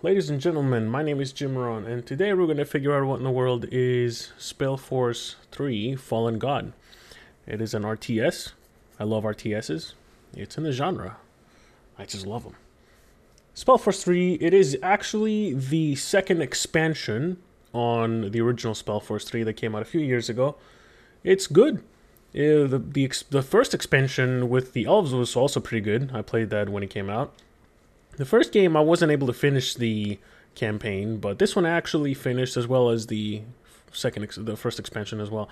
Ladies and gentlemen, my name is Jim Ron, and today we're going to figure out what in the world is Spellforce 3 Fallen God. It is an RTS. I love RTSs. It's in the genre. I just love them. Spellforce 3, it is actually the second expansion on the original Spellforce 3 that came out a few years ago. It's good. The first expansion with the elves was also pretty good. I played that when it came out. The first game I wasn't able to finish the campaign, but this one I actually finished, as well as the first expansion as well.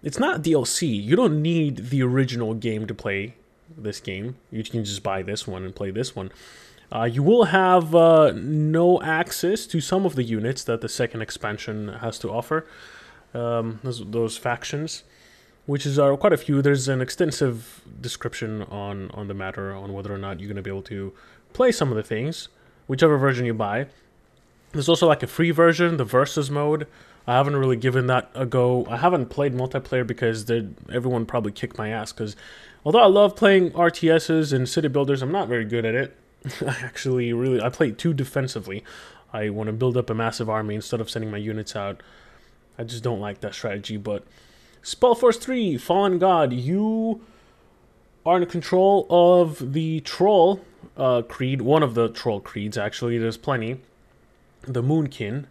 It's not DLC. You don't need the original game to play this game. You can just buy this one and play this one. You will have no access to some of the units that the second expansion has to offer. Those factions, which is quite a few. There's an extensive description on the matter on whether or not you're going to be able to play some of the things, whichever version you buy. There's also like a free version, the versus mode. I haven't really given that a go. I haven't played multiplayer because everyone probably kicked my ass, because although I love playing RTSs and city builders, I'm not very good at it. I play too defensively. I want to build up a massive army instead of sending my units out. I just don't like that strategy. But Spellforce 3 Fallen God, you are in control of the troll creed, one of the troll creeds actually. There's plenty. The Moonkin.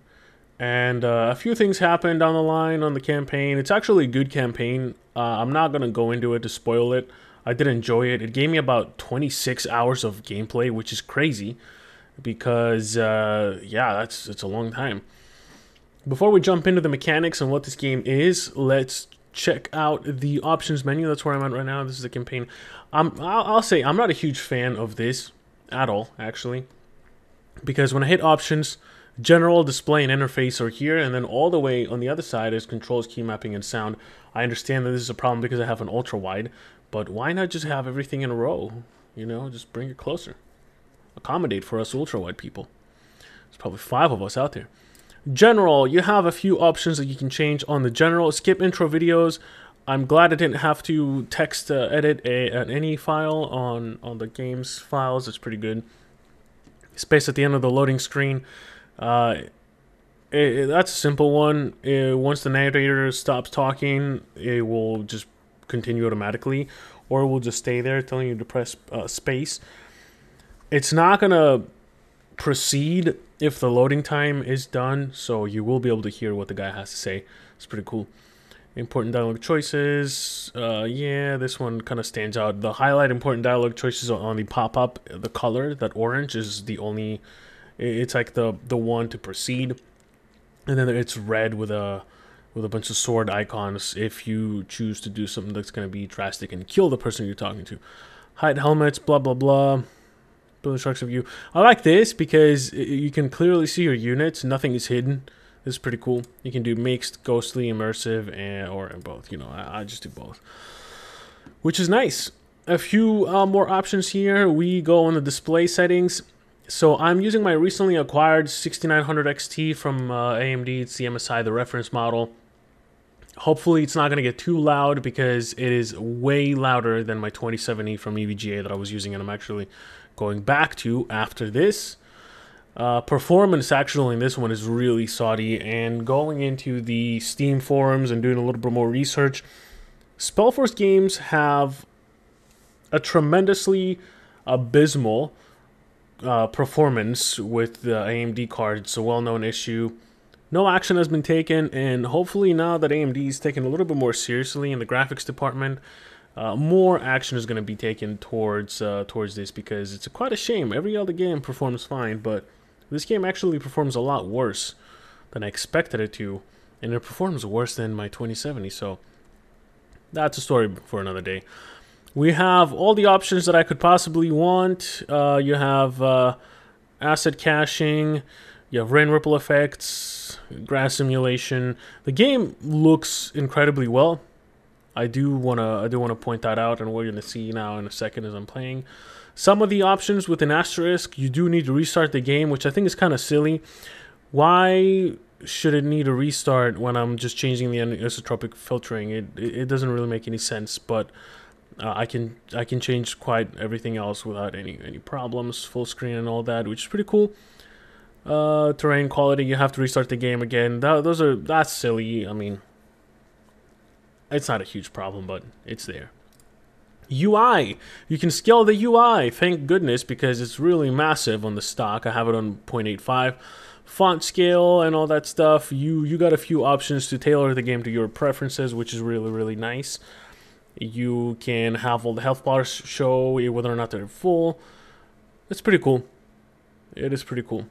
And a few things happen down the line on the campaign. It's actually a good campaign. I'm not going to go into it to spoil it. I did enjoy it. It gave me about 26 hours of gameplay, which is crazy because, yeah, it's a long time. Before we jump into the mechanics and what this game is, let's check out the options menu. That's where I'm at right now. This is the campaign. I'll say I'm not a huge fan of this at all, actually, because when I hit options, general, display, and interface are here, and then all the way on the other side is controls, key mapping, and sound. I understand that this is a problem because I have an ultra-wide, but why not just have everything in a row? You know, just bring it closer. Accommodate for us ultra-wide people. There's probably 5 of us out there. General, you have a few options that you can change on the general. Skip intro videos. I'm glad I didn't have to text edit any file on the game's files. It's pretty good. Space at the end of the loading screen. That's a simple one. Once the narrator stops talking, it will just continue automatically, or it will just stay there telling you to press space. It's not going to proceed if the loading time is done, so you will be able to hear what the guy has to say. It's pretty cool. Important dialogue choices. Yeah, this one kind of stands out. The highlight important dialogue choices on the pop-up, the color, that orange is the only, it's like the one to proceed. And then it's red with a bunch of sword icons if you choose to do something that's going to be drastic and kill the person you're talking to. Hide helmets, blah, blah, blah. Build instruction view. I like this because you can clearly see your units. Nothing is hidden. This is pretty cool. You can do mixed, ghostly, immersive, or both. You know, I just do both, which is nice. A few more options here. We go on the display settings. So I'm using my recently acquired 6900 XT from AMD. It's the MSI, the reference model. Hopefully it's not going to get too loud because it is way louder than my 2070 from EVGA that I was using, and I'm actually going back to after this. Performance actually in this one is really shoddy, and going into the Steam forums and doing a little bit more research, Spellforce games have a tremendously abysmal performance with the AMD card. It's a well-known issue. No action has been taken, and hopefully now that AMD is taken a little bit more seriously in the graphics department, more action is going to be taken towards this, because it's quite a shame. Every other game performs fine, but this game actually performs a lot worse than I expected it to, and it performs worse than my 2070, so that's a story for another day. We have all the options that I could possibly want. You have asset caching, you have rain ripple effects, grass simulation. The game looks incredibly well. I do wanna point that out, and what you're gonna see now in a second as I'm playing. Some of the options with an asterisk, you do need to restart the game, which I think is kind of silly. Why should it need a restart when I'm just changing the anisotropic filtering? It doesn't really make any sense, but I can change quite everything else without any problems, full screen and all that, which is pretty cool. Terrain quality, you have to restart the game again. That's silly. I mean, it's not a huge problem, but it's there. UI, you can scale the UI, thank goodness, because it's really massive on the stock. I have it on 0.85. Font scale and all that stuff. You got a few options to tailor the game to your preferences, which is really, really nice. You can have all the health bars show whether or not they're full. It's pretty cool. It is pretty cool.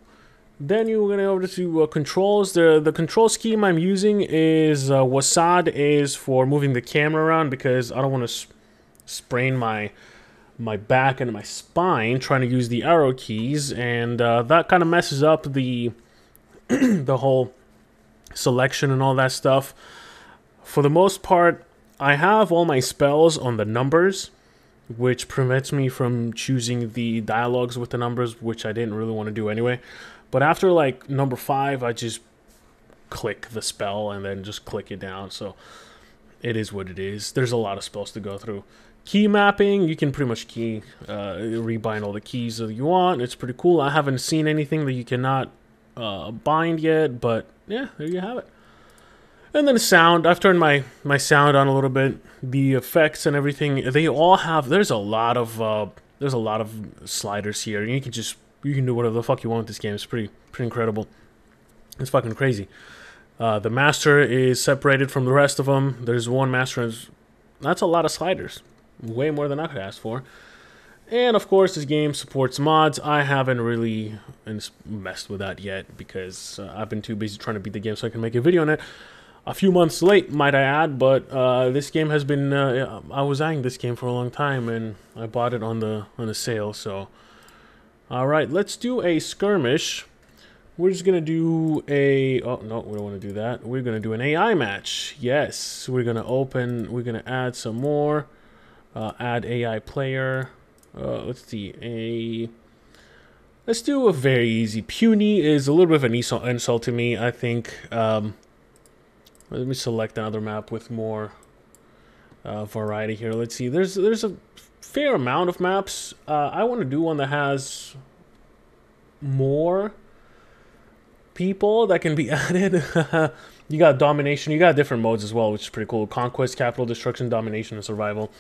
Then you're going to go over to controls. The control scheme I'm using is WASD is for moving the camera around, because I don't want to sprain my back and my spine trying to use the arrow keys, and that kind of messes up the the whole selection and all that stuff. For the most part, I have all my spells on the numbers, which prevents me from choosing the dialogues with the numbers, which I didn't really want to do anyway. But after like number 5, I just click the spell and then just click it down. So it is what it is. There's a lot of spells to go through. Key mapping, you can pretty much rebind all the keys that you want. It's pretty cool. I haven't seen anything that you cannot bind yet, but yeah, there you have it. And then sound, I've turned my sound on a little bit. The effects and everything, they all have, there's a lot of sliders here. You can do whatever the fuck you want with this game. It's pretty incredible. It's fucking crazy. The master is separated from the rest of them. There's one master, that's a lot of sliders. Way more than I could ask for. And of course, this game supports mods. I haven't really messed with that yet, because I've been too busy trying to beat the game so I can make a video on it. A few months late, might I add, but this game has been, I was eyeing this game for a long time, and I bought it on the sale, so. Alright, let's do a skirmish. We're just going to do a, oh no, we don't want to do that. We're going to do an AI match. Yes, we're going to add some more. Add AI player. Let's see, let's do a very easy. Puny is a little bit of an insult to me, I think. Let me select another map with more variety here. Let's see, there's a fair amount of maps. I want to do one that has more people that can be added. You got domination, you got different modes as well, which is pretty cool. Conquest, capital, destruction, domination, and survival.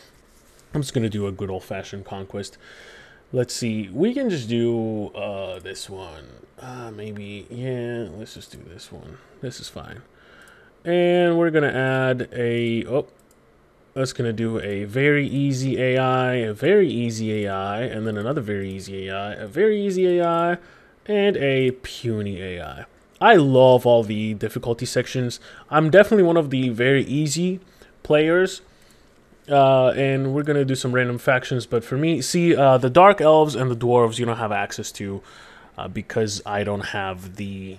I'm just gonna do a good old-fashioned conquest. Let's see, we can just do this one. Maybe, yeah, let's just do this one. This is fine. And we're gonna add a, that's gonna do a very easy AI, a very easy AI, and then another very easy AI, a very easy AI, and a puny AI. I love all the difficulty sections. I'm definitely one of the very easy players. And we're gonna do some random factions, but for me, see, the dark elves and the dwarves you don't have access to, because I don't have the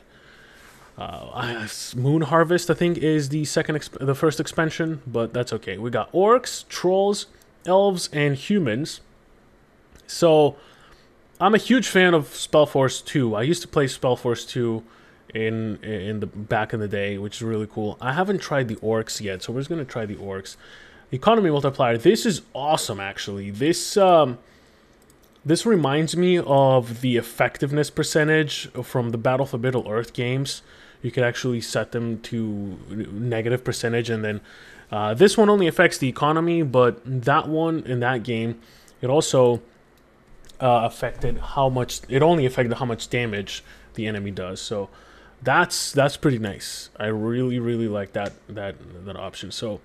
Moon Harvest, I think, is the first expansion, but that's okay. We got orcs, trolls, elves, and humans. So I'm a huge fan of Spellforce 2. I used to play Spellforce 2 in the back in the day, which is really cool. I haven't tried the orcs yet, so we're just gonna try the orcs. Economy multiplier. This is awesome, actually. This reminds me of the effectiveness percentage from the Battle for Middle-earth games. You could actually set them to negative percentage, and then this one only affects the economy, but that one in that game, it also affected how much. It only affected how much damage the enemy does. So that's pretty nice. I really like that option. So.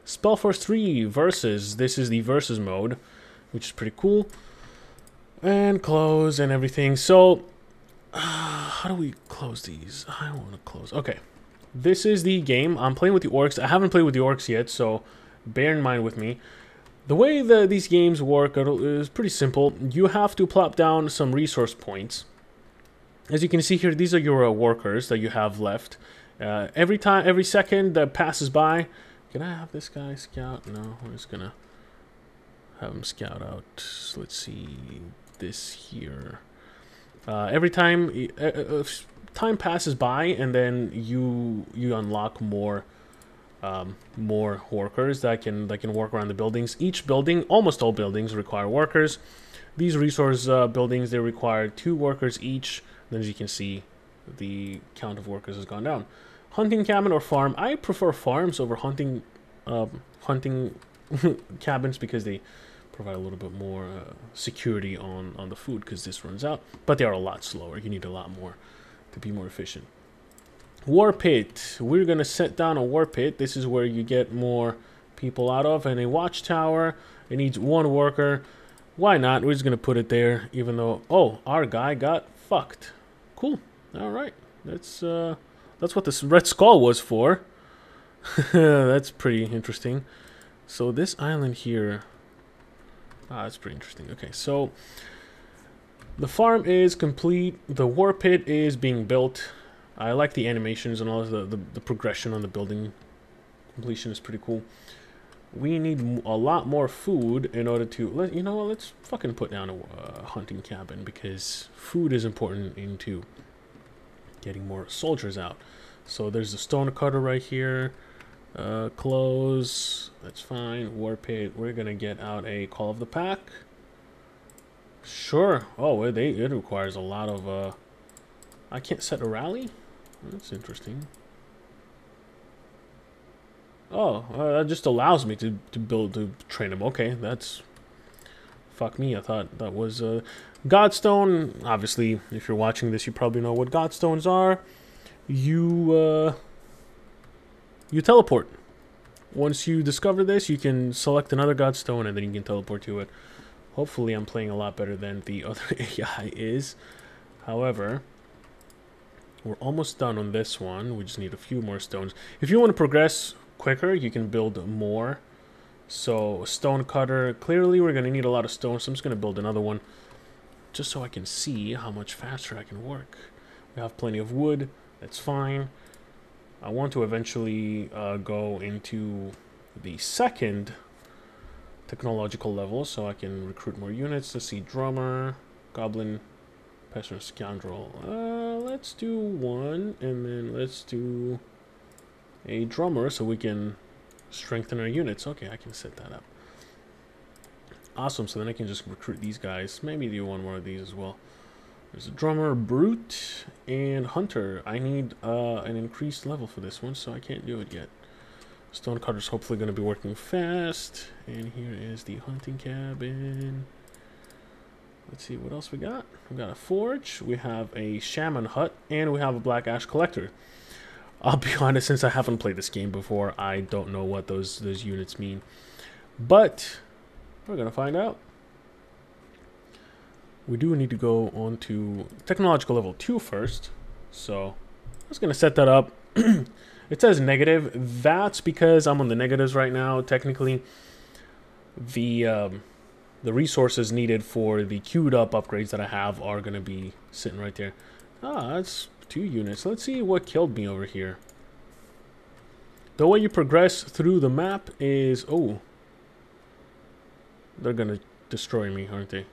Spellforce 3 versus. This is the versus mode, which is pretty cool. And close and everything. So, how do we close these? I want to close. Okay. This is the game. I'm playing with the orcs. I haven't played with the orcs yet, so bear in mind with me. The way these games work is pretty simple. You have to plop down some resource points. As you can see here, these are your workers that you have left. Every second that passes by. Can I have this guy scout? No, we're just gonna have him scout out. Let's see this here. Every time time passes by, and then you unlock more workers that can work around the buildings. Each building, almost all buildings, require workers. These resource buildings, they require 2 workers each. And as you can see, the count of workers has gone down. Hunting cabin or farm. I prefer farms over hunting cabins because they provide a little bit more security on the food because this runs out. But they are a lot slower. You need a lot more to be more efficient. War pit. We're going to set down a war pit. This is where you get more people out of. And a watchtower. It needs 1 worker. Why not? We're just going to put it there. Even though... Oh, our guy got fucked. Cool. Alright. That's what this Red Skull was for. That's pretty interesting. So this island here... that's pretty interesting. Okay, so... The farm is complete. The war pit is being built. I like the animations and all of the progression on the building. Completion is pretty cool. We need a lot more food in order to... You know what? Let's fucking put down a hunting cabin because food is important into getting more soldiers out. So there's the stone cutter right here. Close. That's fine. War pit. We're going to get out a call of the pack. Sure. Oh, it requires a lot of... I can't set a rally? That's interesting. Oh, that just allows me to train them. Okay, that's... Fuck me, I thought that was... Godstone, obviously, if you're watching this, you probably know what Godstones are. You teleport. Once you discover this, you can select another Godstone, and then you can teleport to it. Hopefully, I'm playing a lot better than the other AI is. However... We're almost done on this one. We just need a few more stones. If you want to progress quicker, you can build more. So, stone cutter. Clearly, we're going to need a lot of stones. So I'm just going to build another one. Just so I can see how much faster I can work. We have plenty of wood. That's fine. I want to eventually go into the second technological level. So I can recruit more units. Let's see. Drummer. Goblin. Pester Scoundrel. Let's do 1, and then let's do a drummer so we can strengthen our units. Okay, I can set that up. Awesome, so then I can just recruit these guys. Maybe do 1 more of these as well. There's a drummer, brute, and hunter. I need an increased level for this one, so I can't do it yet. Stonecutter's hopefully going to be working fast. And here is the hunting cabin. Let's see what else we got. We got a forge, we have a shaman hut, and we have a black ash collector. I'll be honest, since I haven't played this game before, I don't know what those units mean. But we're gonna find out. We do need to go on to technological level 2 first. So I'm just gonna set that up. It says negative. That's because I'm on the negatives right now. Technically, the resources needed for the queued up upgrades that I have are going to be sitting right there. Ah, that's 2 units. Let's see what killed me over here. The way you progress through the map is... Oh. They're going to destroy me, aren't they?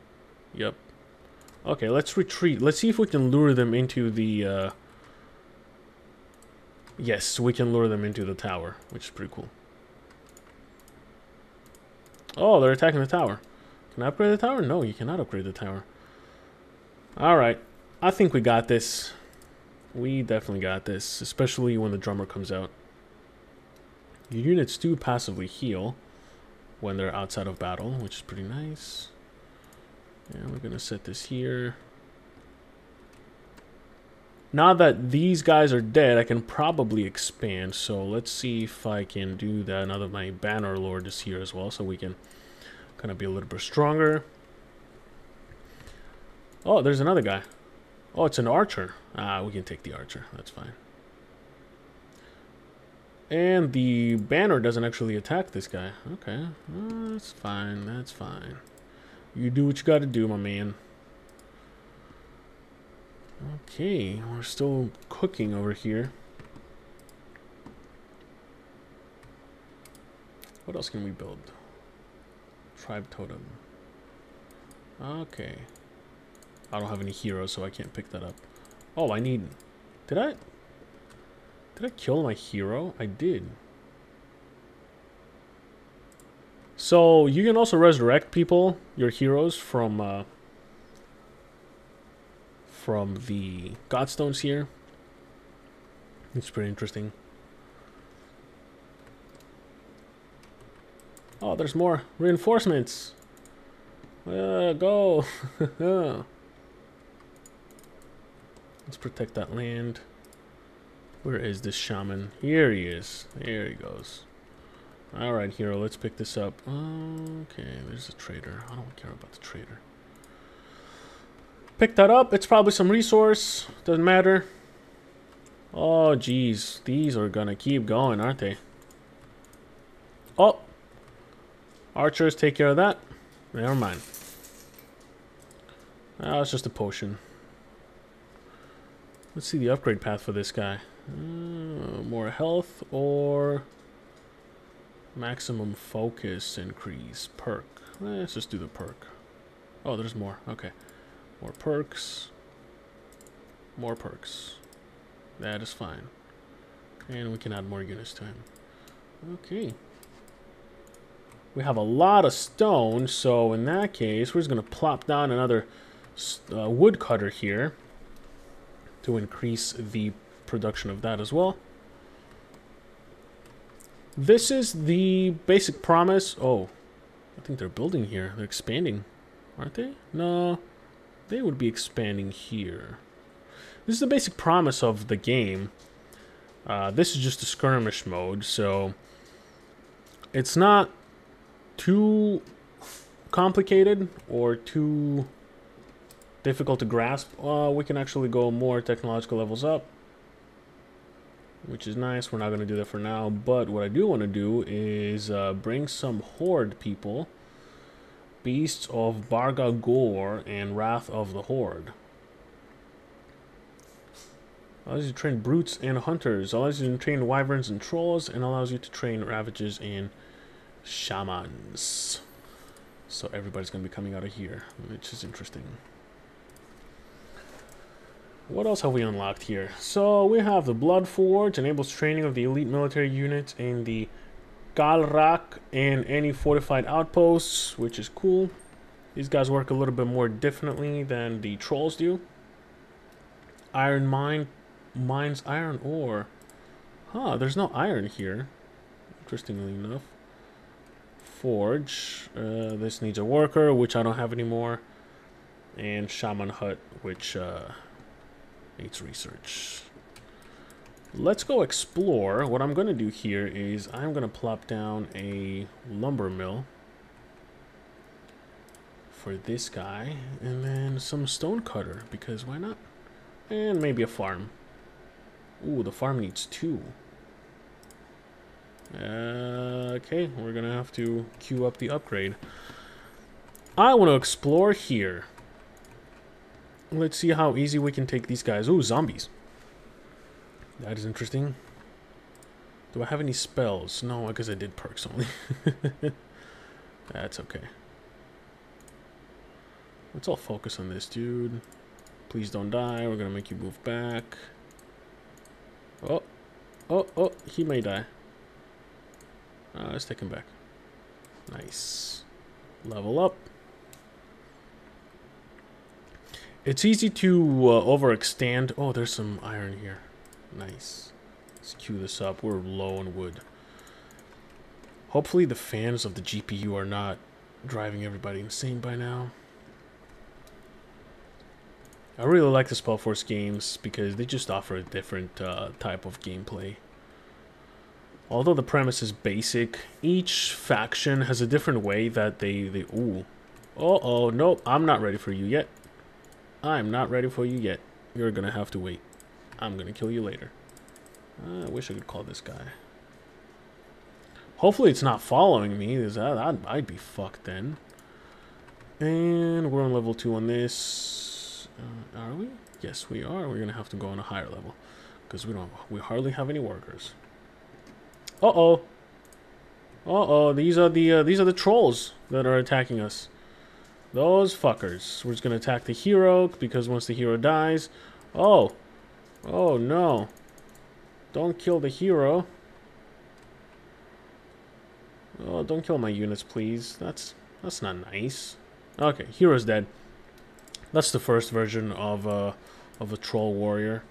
Yep. Okay, let's retreat. Let's see if we can lure them into the... Yes, we can lure them into the tower, which is pretty cool. Oh, they're attacking the tower. Can I upgrade the tower? No, you cannot upgrade the tower. Alright. I think we got this. We definitely got this. Especially when the drummer comes out. Your units do passively heal when they're outside of battle, which is pretty nice. And we're going to set this here. Now that these guys are dead, I can probably expand. So let's see if I can do that now that my banner lord is here as well. So we can... Gonna be a little bit stronger. Oh, there's another guy. Oh, it's an archer. Ah, we can take the archer. That's fine. And the banner doesn't actually attack this guy. Okay. That's fine. That's fine. You do what you gotta do, my man. Okay. We're still cooking over here. What else can we build? Tribe totem. Okay. I don't have any heroes, so I can't pick that up. Oh, I need... Did I kill my hero? I did. So, you can also resurrect people, your heroes, from the Godstones here. It's pretty interesting. Oh, there's more reinforcements. Go. Let's protect that land. Where is this shaman? Here he is. There he goes. Alright, hero, let's pick this up. Okay, there's a trader. I don't care about the trader. Pick that up. It's probably some resource. Doesn't matter. Oh, geez. These are gonna keep going, aren't they? Oh! Archers, take care of that. Never mind. Oh, it's just a potion. Let's see the upgrade path for this guy. More health or maximum focus increase. Perk. Let's just do the perk. Oh, there's more. Okay. More perks. More perks. That is fine. And we can add more units to him. Okay. We have a lot of stone, so in that case, we're just going to plop down another woodcutter here to increase the production of that as well. This is the basic promise. Oh, I think they're building here. They're expanding, aren't they? No, they would be expanding here. This is the basic promise of the game. This is just a skirmish mode, so it's not too complicated or too difficult to grasp. We can actually go more technological levels up, which is nice. We're not going to do that for now, but what I do want to do is bring some horde people, beasts of Bargagor and Wrath of the Horde. Allows you to train brutes and hunters, allows you to train wyverns and trolls, and allows you to train ravages and shamans. So everybody's going to be coming out of here, which is interesting. What else have we unlocked here? So we have the Blood Forge, enables training of the elite military units in the barrack and any fortified outposts, which is cool. These guys work a little bit more differently than the trolls do. Iron mine mines iron ore. Huh, there's no iron here, interestingly enough. Forge, this needs a worker, which I don't have anymore. And shaman hut, which needs research. Let's go explore. What I'm going to do here is I'm going to plop down a lumber mill for this guy, and then some stone cutter, because why not? And maybe a farm. Ooh, the farm needs 2. Okay, we're going to have to queue up the upgrade. I want to explore here. Let's see how easy we can take these guys. Ooh, zombies. That is interesting. Do I have any spells? No, because I did perks only. That's okay. Let's all focus on this, dude. Please don't die. We're going to make you move back. Oh. Oh, oh, he may die. Let's take him back. Nice. Level up. It's easy to overextend. Oh, there's some iron here. Nice. Let's queue this up. We're low on wood. Hopefully the fans of the GPU are not driving everybody insane by now. I really like the Spellforce games because they just offer a different type of gameplay. Although the premise is basic, each faction has a different way that they ooh. Uh-oh, nope, I'm not ready for you yet. I'm not ready for you yet. You're gonna have to wait. I'm gonna kill you later. I wish I could call this guy. Hopefully it's not following me, because I'd be fucked then. And we're on level 2 on this. Are we? Yes, we are. We're gonna have to go on a higher level, because we hardly have any workers. Uh-oh. Uh-oh, these are the trolls that are attacking us. Those fuckers. We're just gonna attack the hero, because once the hero dies... Oh! Oh, no. Don't kill the hero. Oh, don't kill my units, please. That's not nice. Okay, hero's dead. That's the first version of a troll warrior.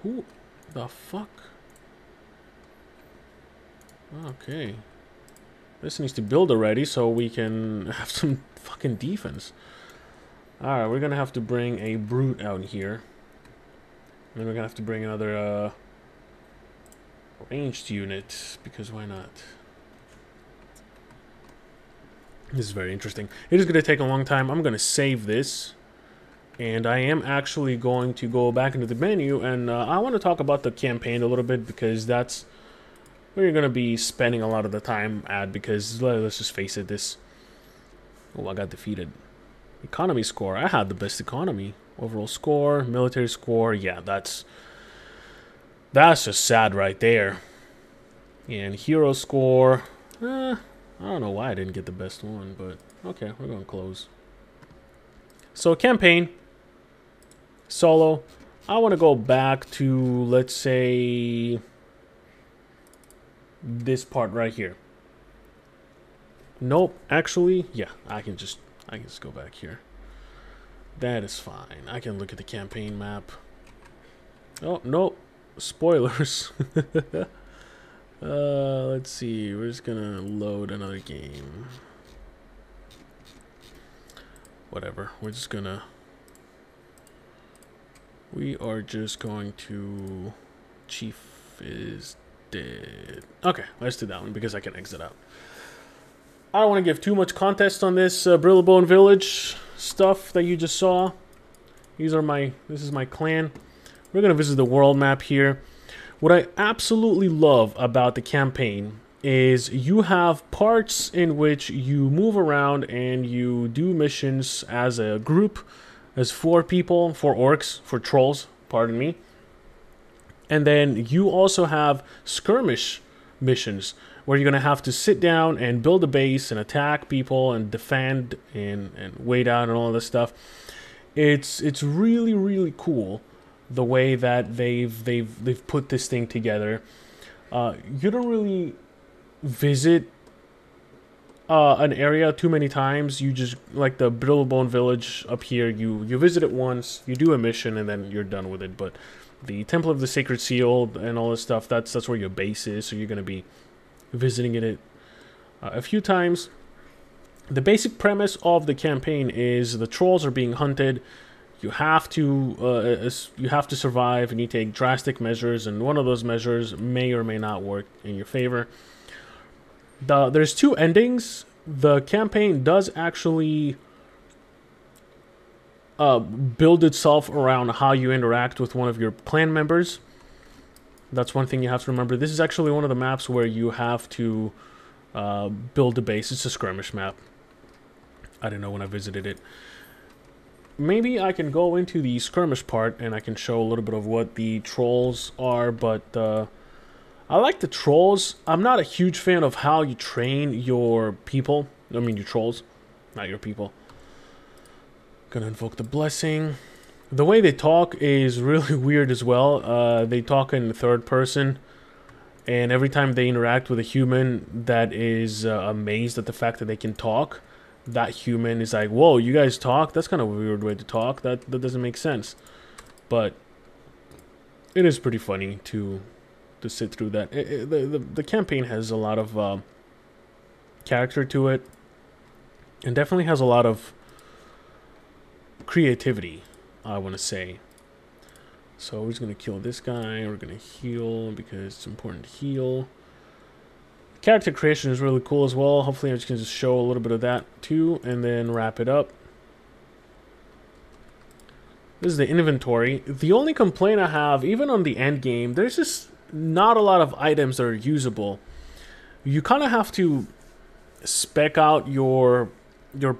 Who The fuck? Okay. This needs to build already so we can have some fucking defense. Alright, we're gonna have to bring a brute out here. And then we're gonna have to bring another ranged unit, because why not? This is very interesting. It is gonna take a long time. I'm gonna save this. And I am actually going to go back into the menu, and I want to talk about the campaign a little bit, because that's where you're going to be spending a lot of the time at, because let's just face it, this... Oh, I got defeated. Economy score. I had the best economy. Overall score, military score, yeah, that's just sad right there. And hero score, I don't know why I didn't get the best one, but okay, we're going to close. So campaign. Solo. I want to go back to, let's say, this part right here. Nope, actually, yeah, I can just go back here. That is fine. I can look at the campaign map. Oh, nope. Spoilers. Let's see. We're just gonna load another game. Whatever. We are just going to... Chief is dead. Okay, let's do that one because I can exit out. I don't want to give too much context on this Brillabone Village stuff that you just saw. This is my clan. We're going to visit the world map here. What I absolutely love about the campaign is you have parts in which you move around and you do missions as a group. As 4 people, 4 orcs, 4 trolls, pardon me. And then you also have skirmish missions where you're going to have to sit down and build a base and attack people and defend and wait out and all this stuff. It's really, really cool the way that they've put this thing together. You don't really visit an area too many times. You just, like the Brillabone Village up here, you visit it once, you do a mission, and then you're done with it. But the Temple of the Sacred Seal and all this stuff, that's where your base is, so you're going to be visiting it a few times. The basic premise of the campaign is the trolls are being hunted. You have to survive, and you take drastic measures, and one of those measures may or may not work in your favor. There's 2 endings. The campaign does actually build itself around how you interact with one of your clan members. That's one thing you have to remember. This is actually one of the maps where you have to build a base. It's a skirmish map. I didn't know when I visited it. Maybe I can go into the skirmish part and I can show a little bit of what the trolls are, but I like the trolls. I'm not a huge fan of how you train your people. I mean your trolls, not your people. Gonna invoke the blessing. The way they talk is really weird as well. They talk in third person, and every time they interact with a human that is amazed at the fact that they can talk, that human is like, whoa, you guys talk? That's kind of a weird way to talk. That doesn't make sense. But it is pretty funny to sit through that. The campaign has a lot of character to it, and definitely has a lot of creativity, I want to say. So we're just going to kill this guy. We're going to heal because it's important to heal. Character creation is really cool as well. Hopefully I can just show a little bit of that too, and then wrap it up. This is the inventory. The only complaint I have, even on the end game, there's just not a lot of items that are usable. You kind of have to spec out your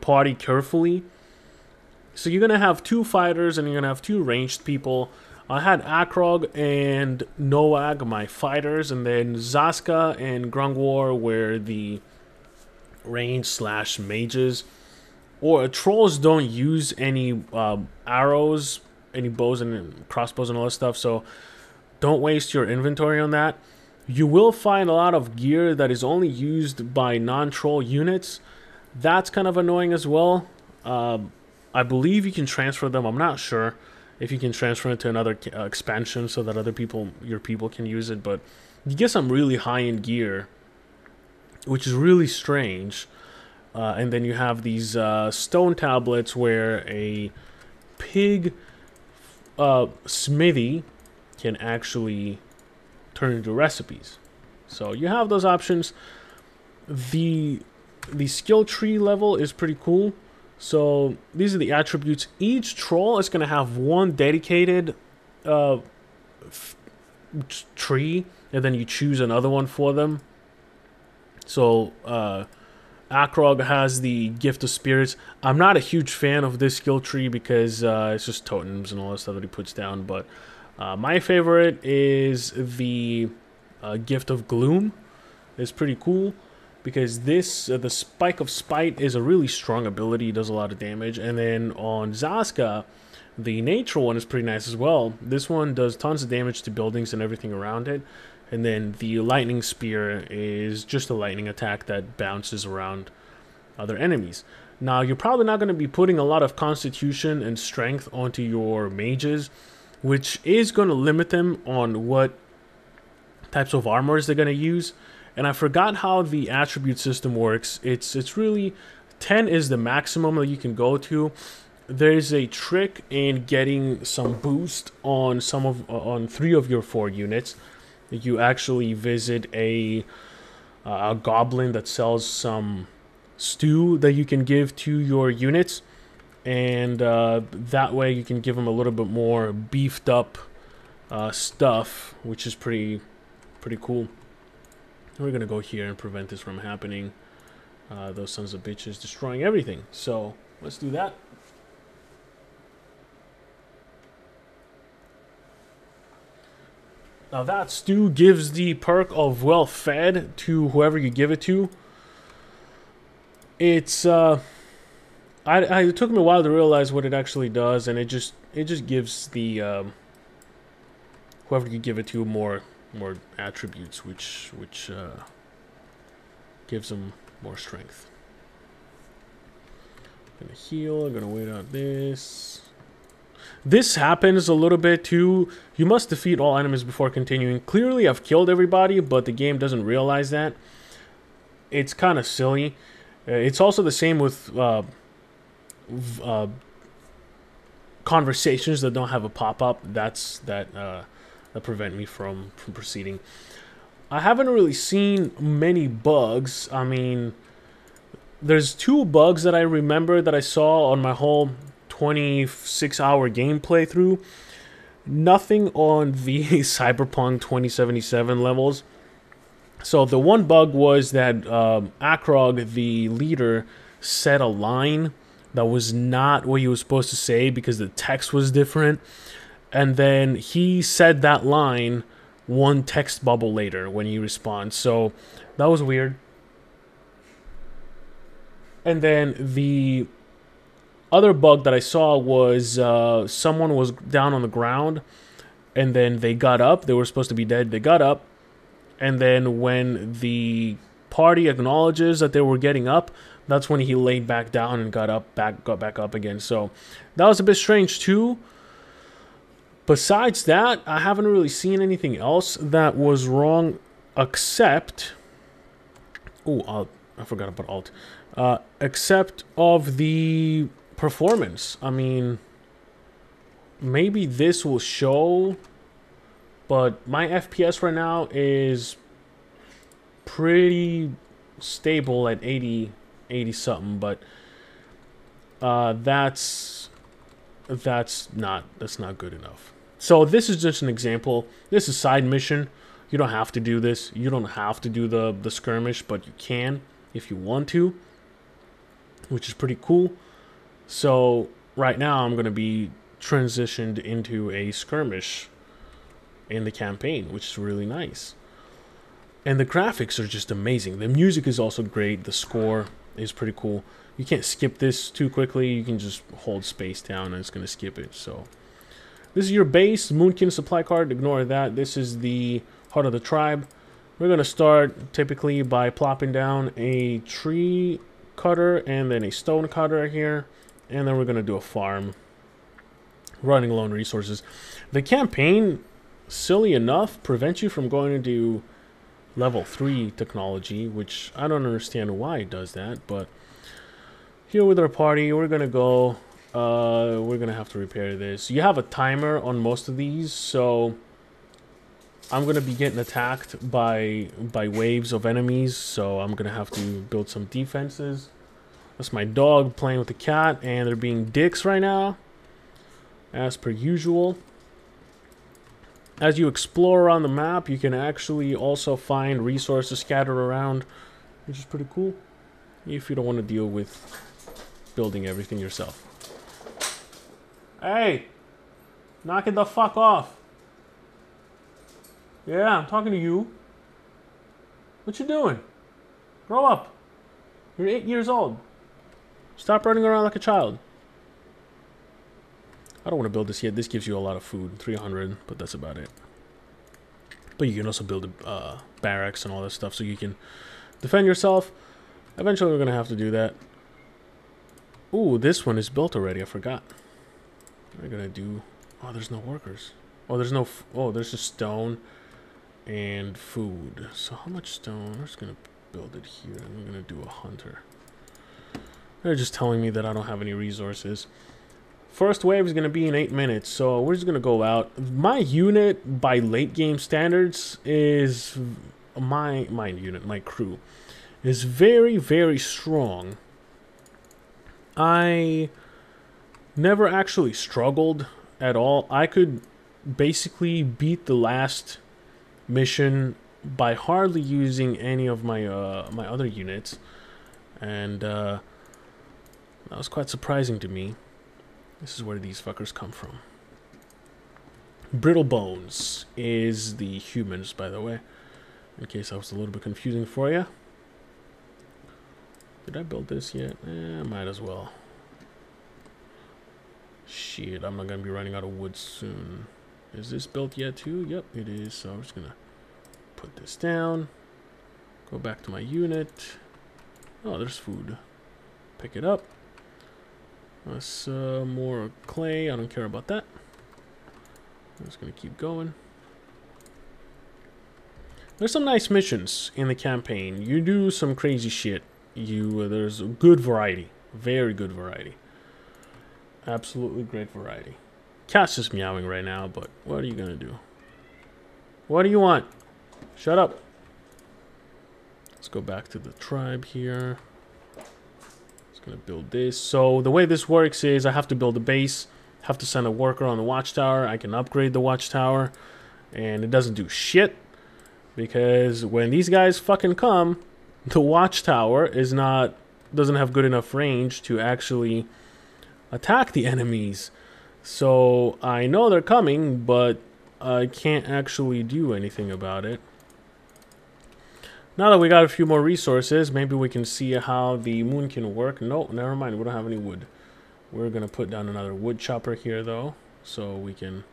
party carefully. So you're gonna have 2 fighters and you're gonna have 2 ranged people. I had Akrog and Noag, my fighters, and then Zaska and Grungwar were the range / mages. Or trolls don't use any arrows, any bows and crossbows and all that stuff, so don't waste your inventory on that. You will find a lot of gear that is only used by non-troll units. That's kind of annoying as well. I believe you can transfer them, I'm not sure. if you can transfer it to another expansion so that your people can use it. But you get some really high-end gear, which is really strange. And then you have these stone tablets where a pig smithy can actually turn into recipes. So you have those options. The skill tree level is pretty cool. So these are the attributes. Each troll is going to have one dedicated tree, and then you choose another one for them. So Akrog has the Gift of Spirits. I'm not a huge fan of this skill tree because it's just totems and all that stuff that he puts down. But my favorite is the Gift of Gloom. It's pretty cool because this, the Spike of Spite, is a really strong ability. It does a lot of damage. And then on Zaska, the Nature one is pretty nice as well. This one does tons of damage to buildings and everything around it. And then the Lightning Spear is just a lightning attack that bounces around other enemies. Now, you're probably not going to be putting a lot of Constitution and Strength onto your mages, which is going to limit them on what types of armors they're going to use. And I forgot how the attribute system works. It's really 10 is the maximum that you can go to. There's a trick in getting some boost on on 3 of your 4 units. You actually visit a goblin that sells some stew that you can give to your units, and that way you can give them a little bit more beefed up stuff, which is pretty cool. We're gonna go here and prevent this from happening. Those sons of bitches destroying everything. So let's do that. Now that stew gives the perk of well fed to whoever you give it to. It's it took me a while to realize what it actually does, and it just gives the whoever you give it to more attributes, which gives them more strength. I'm gonna heal. I'm gonna wait out this. This happens a little bit too. You must defeat all enemies before continuing. Clearly, I've killed everybody, but the game doesn't realize that. It's kind of silly. It's also the same with conversations that don't have a pop-up. That prevent me from proceeding. I haven't really seen many bugs. I mean, there's 2 bugs that I remember that I saw on my whole 26-hour game playthrough. Nothing on the Cyberpunk 2077 levels. So the one bug was that Akrog, the leader, said a line that was not what he was supposed to say because the text was different. And then he said that line one text bubble later when he responds. So that was weird. And then the other bug that I saw was someone was down on the ground, and then they got up. They were supposed to be dead. They got up, and then when the party acknowledges that they were getting up, that's when he laid back down and got back up again. So that was a bit strange too. Besides that, I haven't really seen anything else that was wrong, except I forgot about alt. Except of the performance. I mean, maybe this will show, but my FPS right now is pretty stable at 80 something, but that's not good enough. So this is just an example. This is side mission. You don't have to do this. You don't have to do the skirmish, but you can if you want to, which is pretty cool. So right now I'm going to be transitioned into a skirmish in the campaign, which is really nice. And the graphics are just amazing. The music is also great. The score is pretty cool. You can't skip this too quickly. You can just hold space down and it's going to skip it. So this is your base, Moonkin supply card. Ignore that. This is the heart of the tribe. We're going to start typically by plopping down a tree cutter and then a stone cutter here. And then we're going to do a farm running low on resources. The campaign, silly enough, prevents you from going into level 3 technology, which I don't understand why it does that, but here with our party, we're gonna go, we're gonna have to repair this. You have a timer on most of these, so I'm gonna be getting attacked by waves of enemies, so I'm gonna have to build some defenses. That's my dog playing with the cat, and they're being dicks right now, as per usual. As you explore around the map, you can actually also find resources scattered around, which is pretty cool, if you don't want to deal with building everything yourself. Hey! Knock it the fuck off! Yeah, I'm talking to you. What you doing? Grow up. You're 8 years old. Stop running around like a child. I don't want to build this yet. This gives you a lot of food. 300, but that's about it. But you can also build barracks and all that stuff so you can defend yourself. Eventually we're going to have to do that. Ooh, this one is built already. I forgot. What am I going to do? Oh, there's no workers. Oh, there's no... oh, there's just stone and food. So how much stone? I'm just going to build it here. I'm going to do a hunter. They're just telling me that I don't have any resources. First wave is going to be in 8 minutes, so we're just going to go out. My unit, by late game standards, is... my unit, my crew, is very, very strong. I never actually struggled at all. I could basically beat the last mission by hardly using any of my my other units, and that was quite surprising to me. This is where these fuckers come from. Brittle Bones is the humans, by the way, in case I was a little bit confusing for you. Did I build this yet? Might as well. Shit, I'm not gonna be running out of wood soon. Is this built yet too? Yep, it is. So I'm just gonna put this down. Go back to my unit. Oh, there's food. Pick it up. That's more clay. I don't care about that. I'm just gonna keep going. There's some nice missions in the campaign. You do some crazy shit. There's a good variety. Very good variety. Absolutely great variety. Cat's just meowing right now, but what are you gonna do? What do you want? Shut up. Let's go back to the tribe here. Just gonna build this. So the way this works is I have to build a base, have to send a worker on the watchtower. I can upgrade the watchtower, and it doesn't do shit because when these guys fucking come, the watchtower doesn't have good enough range to actually attack the enemies. So I know they're coming, but I can't actually do anything about it. Now that we got a few more resources, maybe we can see how the moon can work. No, never mind. We don't have any wood. We're going to put down another wood chopper here, though, so we can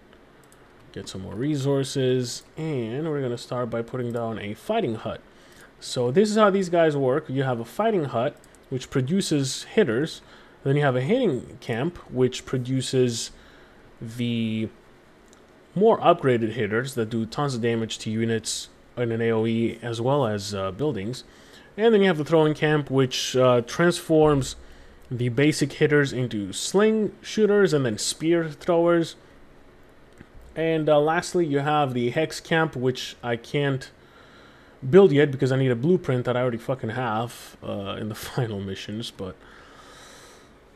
get some more resources. And we're going to start by putting down a fighting hut. So this is how these guys work. You have a fighting hut, which produces hitters. Then you have a hitting camp, which produces the more upgraded hitters that do tons of damage to units in an AoE as well as buildings. And then you have the throwing camp, which transforms the basic hitters into sling shooters and then spear throwers. And lastly, you have the hex camp, which I can't build yet because I need a blueprint that I already fucking have in the final missions, but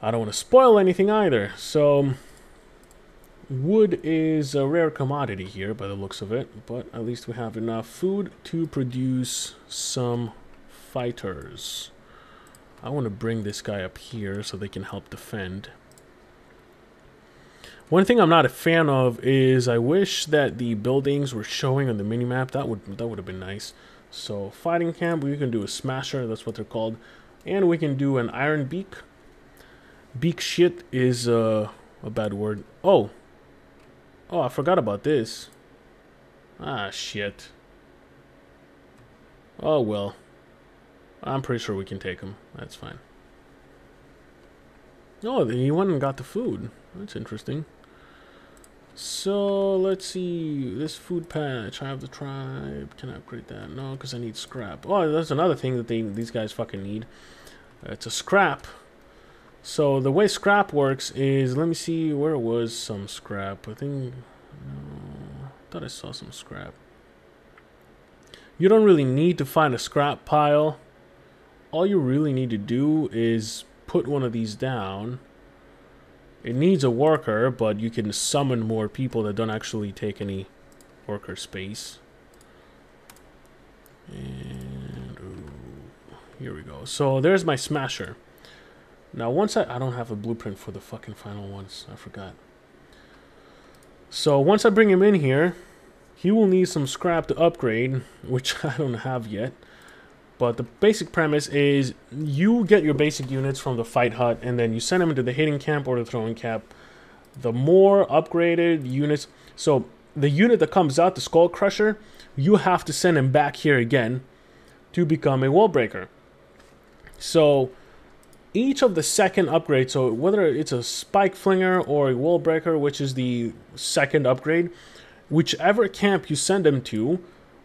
I don't want to spoil anything either. So wood is a rare commodity here by the looks of it, but at least we have enough food to produce some fighters. I want to bring this guy up here so they can help defend. One thing I'm not a fan of is I wish that the buildings were showing on the minimap. That would have been nice. So fighting camp, we can do a smasher, that's what they're called. And we can do an iron beak. Beak shit is a bad word. Oh, I forgot about this. Ah, shit. Oh, well. I'm pretty sure we can take him. That's fine. Oh, he went and got the food. That's interesting. So let's see, this food patch, I have the tribe, can I upgrade that? No, because I need scrap. Oh, that's another thing that these guys fucking need. It's a scrap. So the way scrap works is, let me see where it was some scrap. I think, no, I thought I saw some scrap. You don't really need to find a scrap pile. All you really need to do is put one of these down. It needs a worker, but you can summon more people that don't actually take any worker space. And ooh, here we go. So there's my smasher. Now once I don't have a blueprint for the fucking final ones. I forgot. So once I bring him in here, he will need some scrap to upgrade, which I don't have yet. But the basic premise is you get your basic units from the fight hut and then you send them into the hitting camp or the throwing camp. The more upgraded units, so the unit that comes out, the skull crusher, you have to send him back here again to become a wall breaker. So each of the second upgrade, so whether it's a spike flinger or a wall breaker, which is the second upgrade, whichever camp you send them to,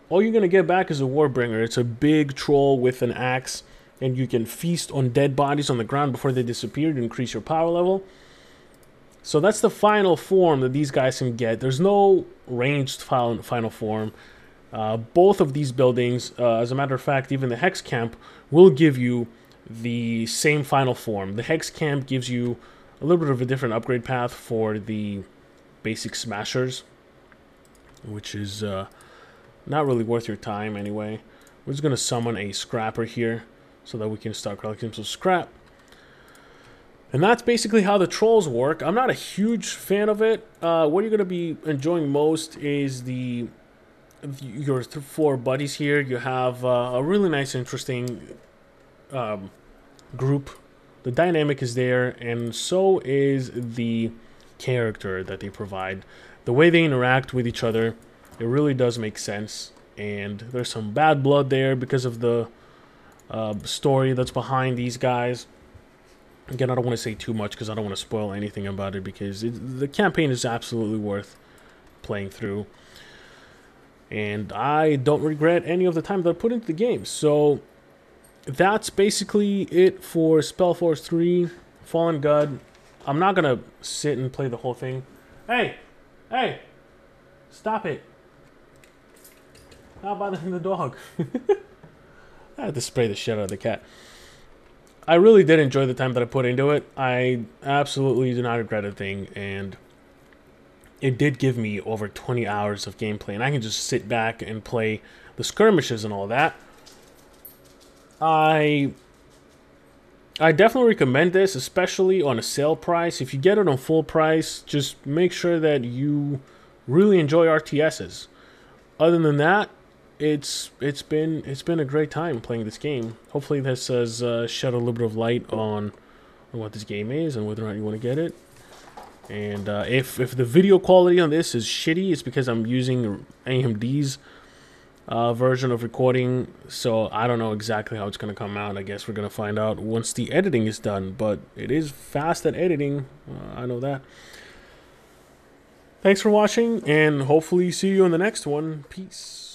all you're going to get back is a warbringer. It's a big troll with an axe, and you can feast on dead bodies on the ground before they disappear to increase your power level. So that's the final form that these guys can get. There's no ranged final form. Both of these buildings, as a matter of fact, even the Hex Camp, will give you the same final form. The Hex Camp gives you a little bit of a different upgrade path for the basic smashers, which is not really worth your time anyway. We're just going to summon a scrapper here so that we can start collecting some scrap. And that's basically how the trolls work. I'm not a huge fan of it. What you're going to be enjoying most is your 4 buddies here. You have a really nice, interesting group. The dynamic is there, and so is the character that they provide. The way they interact with each other, it really does make sense. And there's some bad blood there because of the story that's behind these guys. Again, I don't want to say too much because I don't want to spoil anything about it, because the campaign is absolutely worth playing through. And I don't regret any of the time that I put into the game. So that's basically it for Spellforce 3 Fallen God. I'm not going to sit and play the whole thing. Hey! Hey! Stop it! How about the dog? I had to spray the shit out of the cat. I really did enjoy the time that I put into it. I absolutely do not regret a thing, and it did give me over 20 hours of gameplay, and I can just sit back and play the skirmishes and all that. I definitely recommend this, especially on a sale price. If you get it on full price, just make sure that you really enjoy RTSs. Other than that, it's been a great time playing this game. Hopefully this has shed a little bit of light on what this game is and whether or not you want to get it. And if the video quality on this is shitty, it's because I'm using AMD's version of recording, so I don't know exactly how it's going to come out. I guess we're going to find out once the editing is done, but it is fast at editing, I know that. Thanks for watching, and hopefully see you in the next one. Peace.